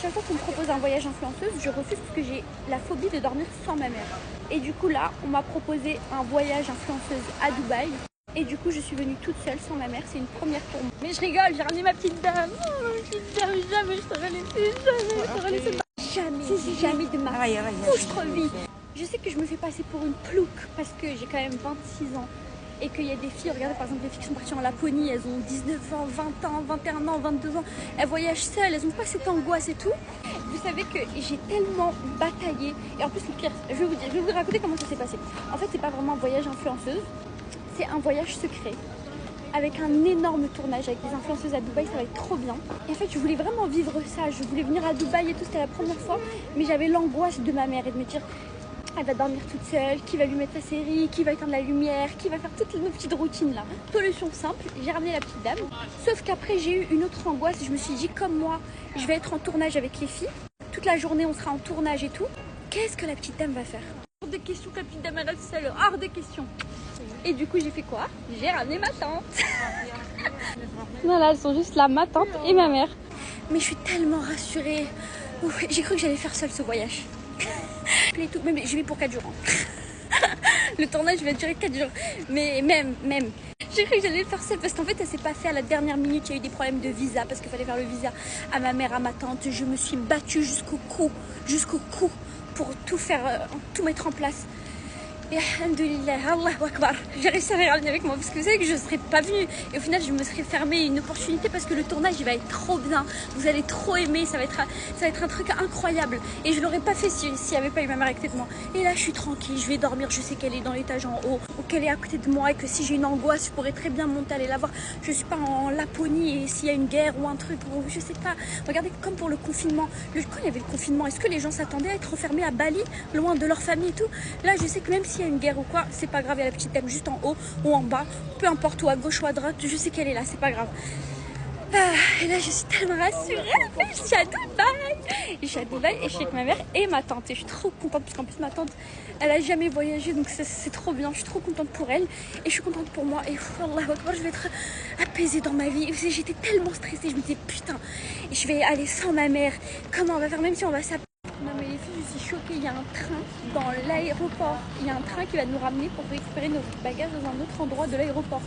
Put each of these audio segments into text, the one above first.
chaque fois qu'on me propose un voyage influenceuse, je refuse parce que j'ai la phobie de dormir sans ma mère. Et du coup là, on m'a proposé un voyage influenceuse à Dubaï. Et du coup, je suis venue toute seule sans ma mère. C'est une première pour moi. Mais je rigole, j'ai ramené ma petite dame. Oh, ma petite dame, jamais je t'aurais laissé, jamais je t'aurais laissé. Jamais de ma foutre vie. Je sais que je me fais passer pour une plouque parce que j'ai quand même 26 ans. Et qu'il y a des filles, regardez par exemple les filles qui sont parties en Laponie, elles ont 19 ans, 20 ans, 21 ans, 22 ans. Elles voyagent seules, elles n'ont pas cette angoisse et tout. Vous savez que j'ai tellement bataillé. Et en plus, le pire, je vais vous raconter comment ça s'est passé. En fait, c'est pas vraiment un voyage influenceuse. C'est un voyage secret avec un énorme tournage avec des influenceuses à Dubaï, ça va être trop bien. Et en fait, je voulais vraiment vivre ça, je voulais venir à Dubaï et tout, c'était la première fois, mais j'avais l'angoisse de ma mère et de me dire, elle va dormir toute seule, qui va lui mettre sa série, qui va éteindre la lumière, qui va faire toutes nos petites routines là. Solution simple, j'ai ramené la petite dame, sauf qu'après j'ai eu une autre angoisse, je me suis dit, comme moi, je vais être en tournage avec les filles, toute la journée on sera en tournage et tout, qu'est-ce que la petite dame va faire? Hors de question que la petite dame elle reste seule, hors de question. Et du coup, j'ai fait quoi? J'ai ramené ma tante. Voilà, elles sont juste là, ma tante et ma mère. Mais je suis tellement rassurée. J'ai cru que j'allais faire seule ce voyage. Mais j'y vais pour 4 jours. Le tournage va durer 4 jours. Mais même. J'ai cru que j'allais le faire seule parce qu'en fait, ça s'est pas fait à la dernière minute. Il y a eu des problèmes de visa parce qu'il fallait faire le visa à ma mère, à ma tante. Je me suis battue jusqu'au cou pour tout faire, tout mettre en place. Et alhamdoulilah, Allahu Akbar, j'ai réussi à les ramener avec moi parce que vous savez que je ne serais pas venue et au final je me serais fermée une opportunité parce que le tournage il va être trop bien, vous allez trop aimer, ça va être un truc incroyable et je ne l'aurais pas fait s'il n'y avait pas eu ma mère à côté de moi. Et là je suis tranquille, je vais dormir, je sais qu'elle est dans l'étage en haut ou qu'elle est à côté de moi et que si j'ai une angoisse je pourrais très bien monter aller la voir. Je ne suis pas en Laponie et s'il y a une guerre ou un truc, ou je sais pas. Regardez comme pour le confinement, quand il y avait le confinement, est-ce que les gens s'attendaient à être enfermés à Bali, loin de leur famille et tout? Là je sais que même si y a une guerre ou quoi, c'est pas grave, il y a la petite dame juste en haut ou en bas, peu importe où, à gauche ou à droite, je sais qu'elle est là, c'est pas grave. Et là je suis tellement rassurée, je suis à Dubaï. Je suis à Dubaï et je suis avec ma mère et ma tante et je suis trop contente parce qu'en plus ma tante elle a jamais voyagé donc c'est trop bien, je suis trop contente pour elle et je suis contente pour moi et Allahu Akbar, je vais être apaisée dans ma vie. J'étais tellement stressée, je me disais putain, je vais aller sans ma mère, comment on va faire même si on va s'appeler. Non mais les filles, je suis choquée, il y a un train dans l'aéroport. Il y a un train qui va nous ramener pour récupérer nos bagages dans un autre endroit de l'aéroport.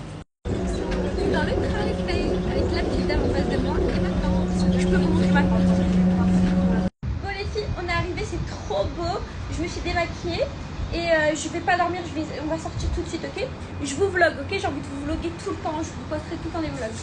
Dans le train les filles, avec la petite dame en face de moi et ma tante. Je peux vous montrer ma tante. Bon les filles, on est arrivé, c'est trop beau. Je me suis démaquillée et je vais pas dormir, on va sortir tout de suite, ok? Je vous vlog, ok? J'ai envie de vous vlogger tout le temps, je vous posterai tout le temps des vlogs.